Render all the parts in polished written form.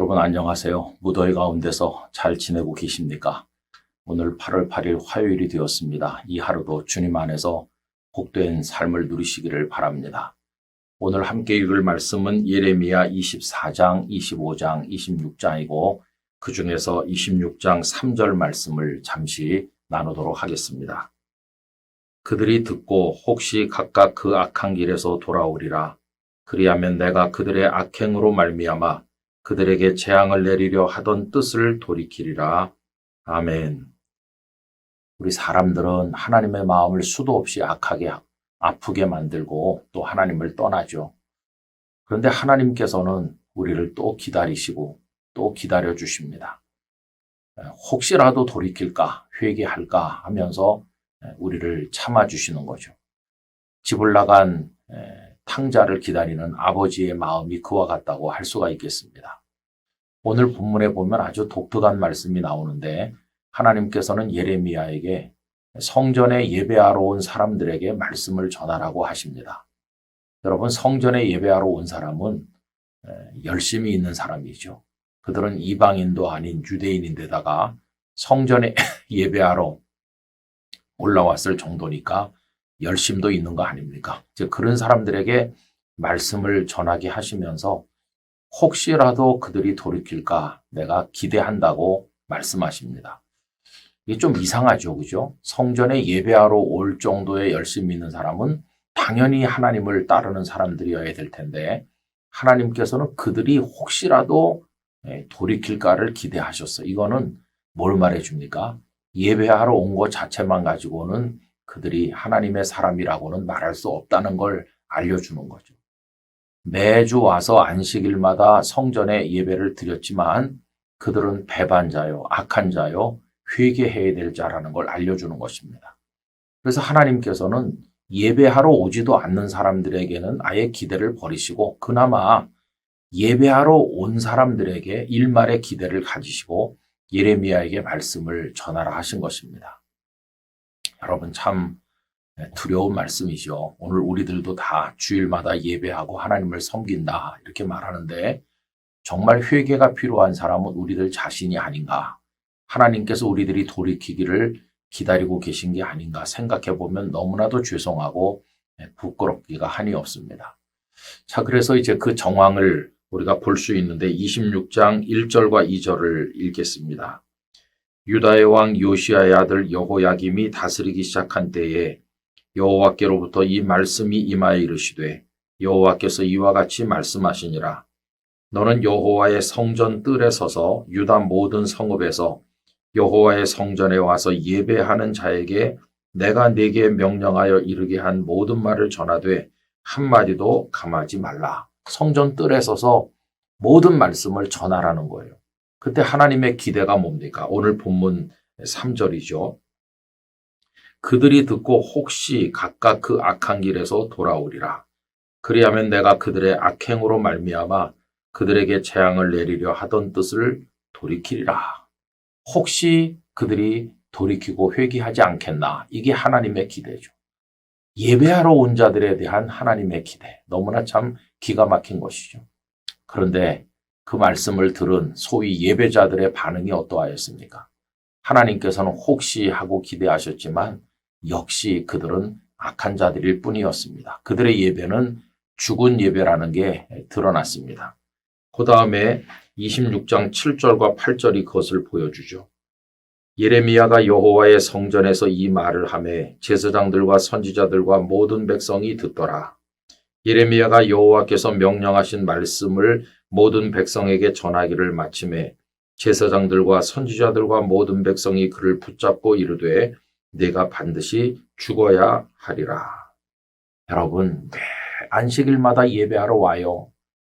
여러분 안녕하세요. 무더위 가운데서 잘 지내고 계십니까? 오늘 8월 8일 화요일이 되었습니다. 이 하루도 주님 안에서 복된 삶을 누리시기를 바랍니다. 오늘 함께 읽을 말씀은 예레미야 24장, 25장, 26장이고 그 중에서 26장 3절 말씀을 잠시 나누도록 하겠습니다. 그들이 듣고 혹시 각각 그 악한 길에서 돌아오리라. 그리하면 내가 그들의 악행으로 말미암아 그들에게 재앙을 내리려 하던 뜻을 돌이키리라. 아멘. 우리 사람들은 하나님의 마음을 수도 없이 악하게, 아프게 만들고 또 하나님을 떠나죠. 그런데 하나님께서는 우리를 또 기다리시고 또 기다려 주십니다. 혹시라도 돌이킬까, 회개할까 하면서 우리를 참아주시는 거죠. 집을 나간 탕자를 기다리는 아버지의 마음이 그와 같다고 할 수가 있겠습니다. 오늘 본문에 보면 아주 독특한 말씀이 나오는데 하나님께서는 예레미야에게 성전에 예배하러 온 사람들에게 말씀을 전하라고 하십니다. 여러분, 성전에 예배하러 온 사람은 열심히 있는 사람이죠. 그들은 이방인도 아닌 유대인인데다가 성전에 예배하러 올라왔을 정도니까 열심도 있는 거 아닙니까? 즉 그런 사람들에게 말씀을 전하게 하시면서 혹시라도 그들이 돌이킬까 내가 기대한다고 말씀하십니다. 이게 좀 이상하죠, 그죠? 성전에 예배하러 올 정도의 열심이 있는 사람은 당연히 하나님을 따르는 사람들이어야 될 텐데 하나님께서는 그들이 혹시라도 돌이킬까를 기대하셨어요. 이거는 뭘 말해줍니까? 예배하러 온 것 자체만 가지고는 그들이 하나님의 사람이라고는 말할 수 없다는 걸 알려주는 거죠. 매주 와서 안식일마다 성전에 예배를 드렸지만 그들은 배반자요, 악한 자요, 회개해야 될 자라는 걸 알려주는 것입니다. 그래서 하나님께서는 예배하러 오지도 않는 사람들에게는 아예 기대를 버리시고 그나마 예배하러 온 사람들에게 일말의 기대를 가지시고 예레미야에게 말씀을 전하라 하신 것입니다. 여러분 참 두려운 말씀이죠. 오늘 우리들도 다 주일마다 예배하고 하나님을 섬긴다 이렇게 말하는데 정말 회개가 필요한 사람은 우리들 자신이 아닌가? 하나님께서 우리들이 돌이키기를 기다리고 계신 게 아닌가 생각해 보면 너무나도 죄송하고 부끄럽기가 한이 없습니다. 자, 그래서 이제 그 정황을 우리가 볼 수 있는데 26장 1절과 2절을 읽겠습니다. 유다의 왕 요시야의 아들 여호야김이 다스리기 시작한 때에 여호와께로부터 이 말씀이 임하여 이르시되 여호와께서 이와 같이 말씀하시니라. 너는 여호와의 성전 뜰에 서서 유다 모든 성읍에서 여호와의 성전에 와서 예배하는 자에게 내가 네게 명령하여 이르게 한 모든 말을 전하되 한마디도 감하지 말라. 성전 뜰에 서서 모든 말씀을 전하라는 거예요. 그때 하나님의 기대가 뭡니까? 오늘 본문 3절이죠. 그들이 듣고 혹시 각각 그 악한 길에서 돌아오리라. 그리하면 내가 그들의 악행으로 말미암아 그들에게 재앙을 내리려 하던 뜻을 돌이키리라. 혹시 그들이 돌이키고 회개하지 않겠나? 이게 하나님의 기대죠. 예배하러 온 자들에 대한 하나님의 기대. 너무나 참 기가 막힌 것이죠. 그런데 그 말씀을 들은 소위 예배자들의 반응이 어떠하였습니까? 하나님께서는 혹시 하고 기대하셨지만 역시 그들은 악한 자들일 뿐이었습니다. 그들의 예배는 죽은 예배라는 게 드러났습니다. 그 다음에 26장 7절과 8절이 그것을 보여주죠. 예레미야가 여호와의 성전에서 이 말을 하매 제사장들과 선지자들과 모든 백성이 듣더라. 예레미야가 여호와께서 명령하신 말씀을 모든 백성에게 전하기를 마침에 제사장들과 선지자들과 모든 백성이 그를 붙잡고 이르되 네가 반드시 죽어야 하리라. 여러분, 매 안식일마다 예배하러 와요.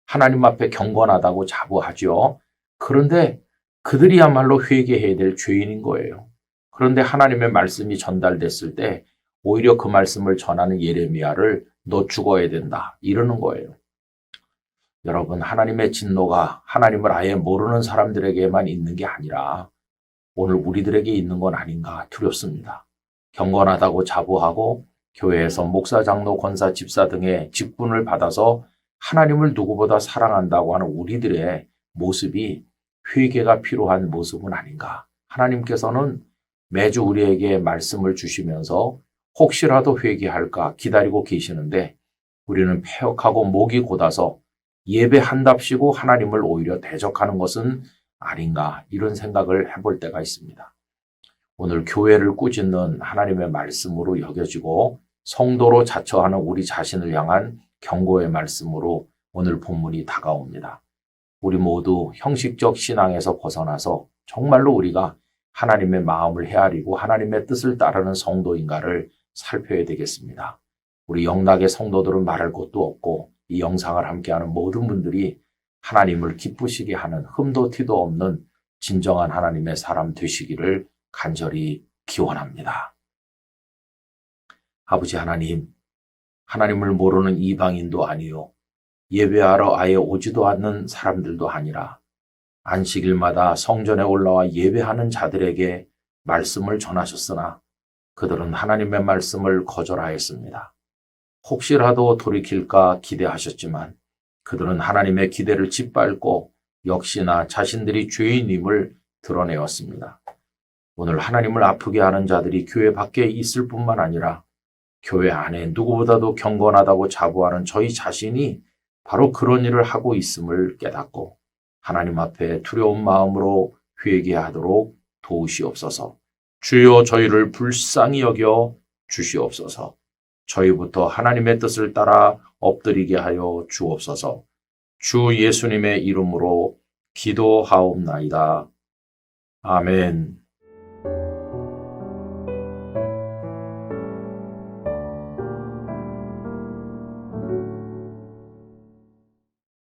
하나님 앞에 경건하다고 자부하죠. 그런데 그들이야말로 회개해야 될 죄인인 거예요. 그런데 하나님의 말씀이 전달됐을 때 오히려 그 말씀을 전하는 예레미야를 너 죽어야 된다 이러는 거예요. 여러분, 하나님의 진노가 하나님을 아예 모르는 사람들에게만 있는 게 아니라 오늘 우리들에게 있는 건 아닌가 두렵습니다. 경건하다고 자부하고 교회에서 목사, 장로, 권사, 집사 등의 직분을 받아서 하나님을 누구보다 사랑한다고 하는 우리들의 모습이 회개가 필요한 모습은 아닌가. 하나님께서는 매주 우리에게 말씀을 주시면서 혹시라도 회개할까 기다리고 계시는데 우리는 패역하고 목이 곧아서 예배한답시고 하나님을 오히려 대적하는 것은 아닌가 이런 생각을 해볼 때가 있습니다. 오늘 교회를 꾸짖는 하나님의 말씀으로 여겨지고 성도로 자처하는 우리 자신을 향한 경고의 말씀으로 오늘 본문이 다가옵니다. 우리 모두 형식적 신앙에서 벗어나서 정말로 우리가 하나님의 마음을 헤아리고 하나님의 뜻을 따르는 성도인가를 살펴야 되겠습니다. 우리 영락의 성도들은 말할 것도 없고 이 영상을 함께하는 모든 분들이 하나님을 기쁘시게 하는 흠도 티도 없는 진정한 하나님의 사람 되시기를 간절히 기원합니다. 아버지 하나님, 하나님을 모르는 이방인도 아니요 예배하러 아예 오지도 않는 사람들도 아니라 안식일마다 성전에 올라와 예배하는 자들에게 말씀을 전하셨으나 그들은 하나님의 말씀을 거절하였습니다. 혹시라도 돌이킬까 기대하셨지만 그들은 하나님의 기대를 짓밟고 역시나 자신들이 죄인임을 드러내었습니다. 오늘 하나님을 아프게 하는 자들이 교회 밖에 있을 뿐만 아니라 교회 안에 누구보다도 경건하다고 자부하는 저희 자신이 바로 그런 일을 하고 있음을 깨닫고 하나님 앞에 두려운 마음으로 회개하도록 도우시옵소서. 주여 저희를 불쌍히 여겨 주시옵소서. 저희부터 하나님의 뜻을 따라 엎드리게 하여 주옵소서. 주 예수님의 이름으로 기도하옵나이다. 아멘.